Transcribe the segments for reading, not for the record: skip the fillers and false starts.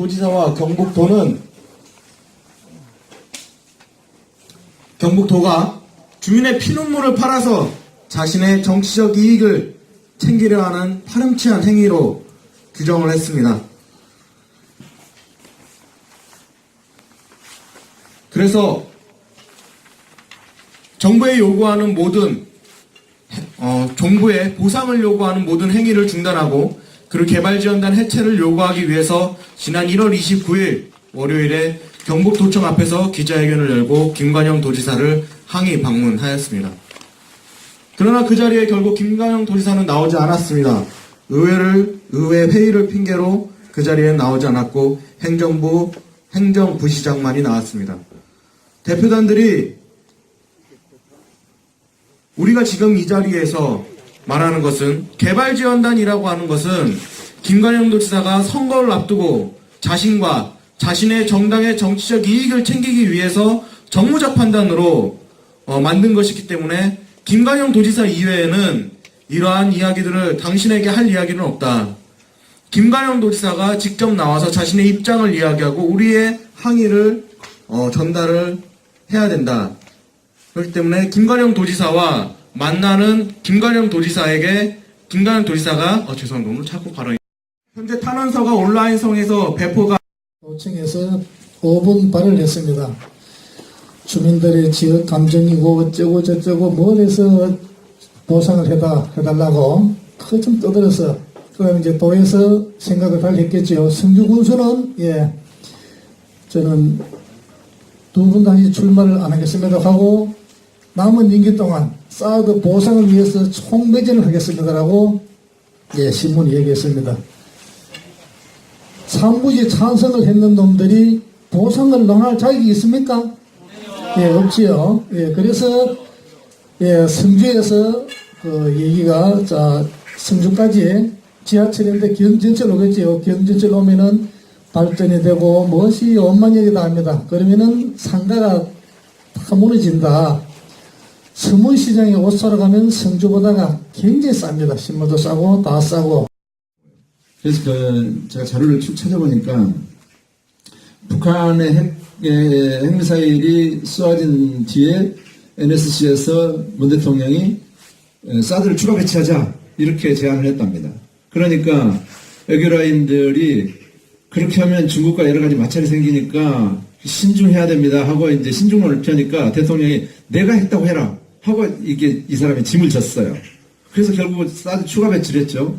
도지사와 경북도가 주민의 피눈물을 팔아서 자신의 정치적 이익을 챙기려 하는 파렴치한 행위로 규정을 했습니다. 그래서 정부에 요구하는 정부에 보상을 요구하는 모든 행위를 중단하고 그리고 개발지원단 해체를 요구하기 위해서 지난 1월 29일 월요일에 경북도청 앞에서 기자회견을 열고 김관영 도지사를 항의 방문하였습니다. 그러나 그 자리에 결국 김관영 도지사는 나오지 않았습니다. 의회 회의를 핑계로 그 자리에 나오지 않았고 행정부시장만이 나왔습니다. 대표단들이 우리가 지금 이 자리에서 말하는 것은 개발지원단이라고 하는 것은 김관영 도지사가 선거를 앞두고 자신과 자신의 정당의 정치적 이익을 챙기기 위해서 정무적 판단으로 만든 것이기 때문에 김관영 도지사 이외에는 이러한 이야기들을 당신에게 할 이야기는 없다. 김관영 도지사가 직접 나와서 자신의 입장을 이야기하고 우리의 항의를 전달을 해야 된다. 그렇기 때문에 김관영 도지사와 만나는 김관영 도지사가 죄송합니다. 오늘 자꾸 발언이 현재 탄원서가 온라인성에서 배포가 도청에서 5분 발언을 했습니다. 주민들의 지역 감정이고 어쩌고 저쩌고 뭘해서 보상을 해달라고 큰 떠들어서 그럼 이제 도에서 생각을 잘 했겠죠. 성주군수는 저는 두 분 다시 출마를 안 하겠습니다 하고 남은 임기 동안 사드 보상을 위해서 총매진을 하겠습니다라고 신문이 얘기했습니다. 산부지 찬성을 했는 놈들이 보상을 논할 자격이 있습니까? 없지요. 그래서 성주에서 그 얘기가 성주까지 지하철인데 경전철 오겠지요. 경전철 오면은 발전이 되고 무엇이 원만하게 다 합니다. 그러면은 상가가 다 무너진다. 서문시장에 옷 사러 가면 성주보다가 굉장히 쌉니다. 신문도 싸고 다 싸고. 그래서 제가 자료를 쭉 찾아보니까 북한의 핵미사일이 쏘아진 뒤에 NSC에서 문 대통령이 사드를 추가 배치하자 이렇게 제안을 했답니다. 그러니까 외교라인들이 그렇게 하면 중국과 여러 가지 마찰이 생기니까 신중해야 됩니다 하고 이제 신중론을 펴니까 대통령이 내가 했다고 해라 하고 이 사람이 짐을 졌어요. 그래서 결국 사드 추가 배치를 했죠.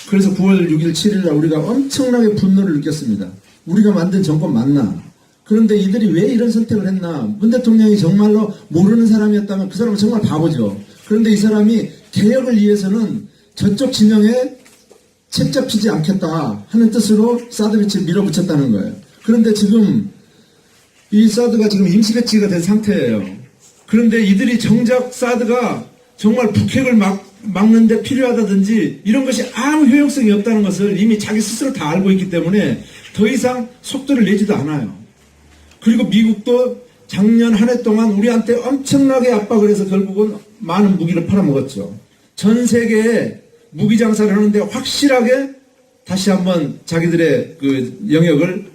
그래서 9월 6일, 7일 날 우리가 엄청나게 분노를 느꼈습니다. 우리가 만든 정권 맞나? 그런데 이들이 왜 이런 선택을 했나? 문 대통령이 정말로 모르는 사람이었다면 그 사람은 정말 바보죠. 그런데 이 사람이 개혁을 위해서는 저쪽 진영에 책 잡히지 않겠다 하는 뜻으로 사드 배치를 밀어붙였다는 거예요. 그런데 지금 이 사드가 지금 임시 배치가 된 상태예요. 그런데 이들이 정작 사드가 정말 북핵을 막는데 필요하다든지 이런 것이 아무 효용성이 없다는 것을 이미 자기 스스로 다 알고 있기 때문에 더 이상 속도를 내지도 않아요. 그리고 미국도 작년 한 해 동안 우리한테 엄청나게 압박을 해서 결국은 많은 무기를 팔아먹었죠. 전 세계에 무기 장사를 하는데 확실하게 다시 한번 자기들의 그 영역을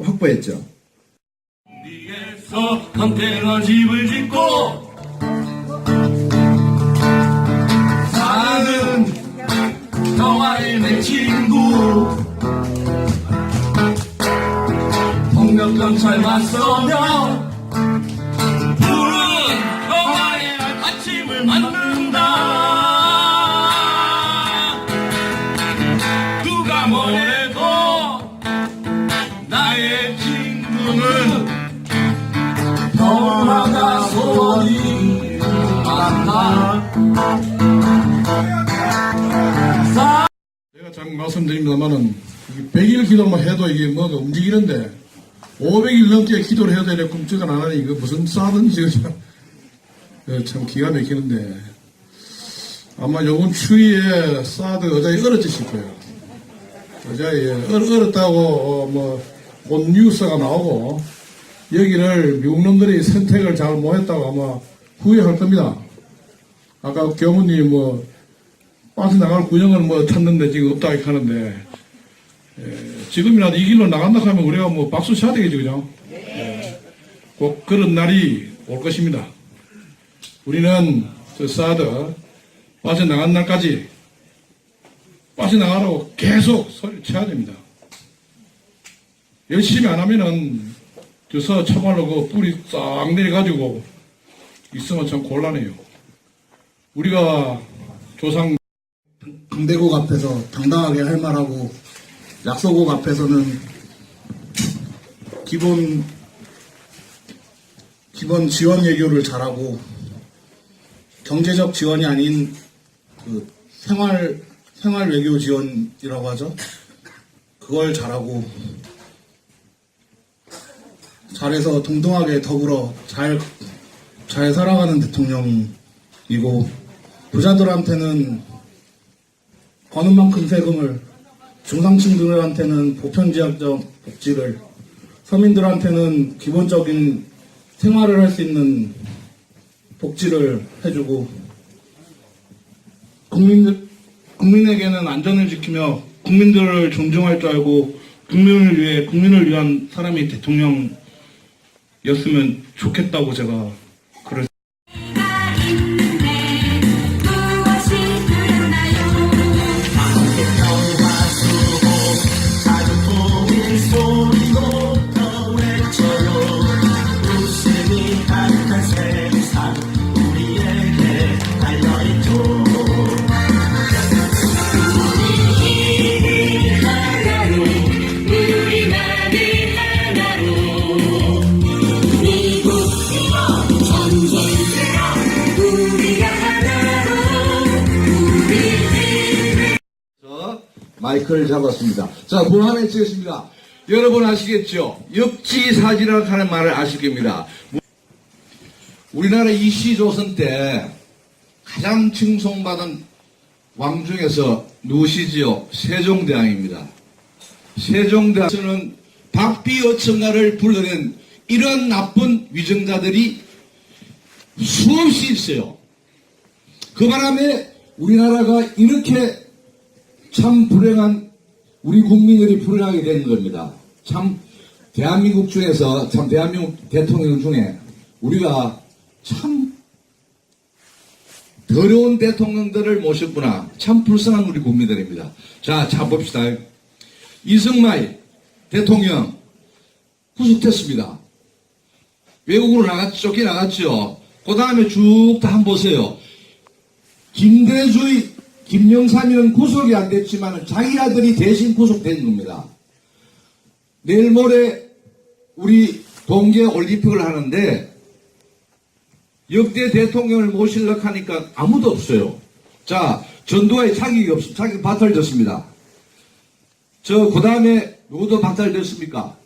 확보했죠. 위에서 컨테이너 집을 짓고 사는 평화의 내 친구 폭력경찰 맞서며 푸른 평화의 아침을 만든다. 누가 뭐래도 나의 친구는 평화가 소리 만나. 제가 잠깐 말씀드립니다만은 100일 기도만 해도 이게 뭐가 움직이는데 500일 넘게 기도를 해야 되네 꿈쩍은 안 하니 이거 무슨 싸든지 참 기가 막히는데 아마 요번 추위에 사드 어자에 얼었지 싶어요. 어자에 얼었다고 본 뉴스가 나오고 여기를 미국 놈들이 선택을 잘 못했다고 아마 후회할 겁니다. 아까 교무님이 빠져나갈 구형을 찾는데 지금 없다고 하는데 지금이라도 이 길로 나간다 하면 우리가 뭐 박수 쳐야 되겠죠, 그죠? 꼭 그런 날이 올 것입니다. 우리는 저 사드 빠져나간 날까지 빠져나가라고 계속 소리를 쳐야 됩니다. 열심히 안 하면은 저서 참말로 그 뿌리 싹 내려가지고 있으면 참 곤란해요. 우리가 조상 강대국 앞에서 당당하게 할 말하고 약소국 앞에서는 기본 지원 외교를 잘하고 경제적 지원이 아닌 그 생활 외교 지원이라고 하죠. 그걸 잘하고 잘해서 동등하게 더불어 잘 살아가는 대통령이고 부자들한테는 버는 만큼 세금을, 중상층들한테는 보편지역적 복지를, 서민들한테는 기본적인 생활을 할 수 있는 복지를 해주고, 국민에게는 안전을 지키며 국민들을 존중할 줄 알고 국민을 위한 사람이 대통령이었으면 좋겠다고 제가 그랬습니다. 마이크를 잡았습니다. 자, 문화에 찍겠습니다. 여러분 아시겠죠? 역지사지라고 하는 말을 아실 겁니다. 우리나라 이시조선 때 가장 칭송받은 왕 중에서 누구시지요? 세종대왕입니다. 세종대왕은 박비어천가를 불러낸 이런 나쁜 위정자들이 수없이 있어요. 그 바람에 우리나라가 이렇게 참 불행한 우리 국민들이 불행하게 된 겁니다. 참 대한민국 중에서 참 대한민국 대통령 중에 우리가 참 더러운 대통령들을 모셨구나. 참 불쌍한 우리 국민들입니다. 자 봅시다. 이승만 대통령 구속됐습니다. 외국으로 쫓겨나갔죠. 그 다음에 쭉 다 한번 보세요. 김대주의 김영삼이는 구속이 안 됐지만 자기 아들이 대신 구속된 겁니다. 내일 모레 우리 동계 올림픽을 하는데 역대 대통령을 모시려고 하니까 아무도 없어요. 자, 전두환이 자격이 박탈됐습니다. 그 다음에 누구도 박탈됐습니까?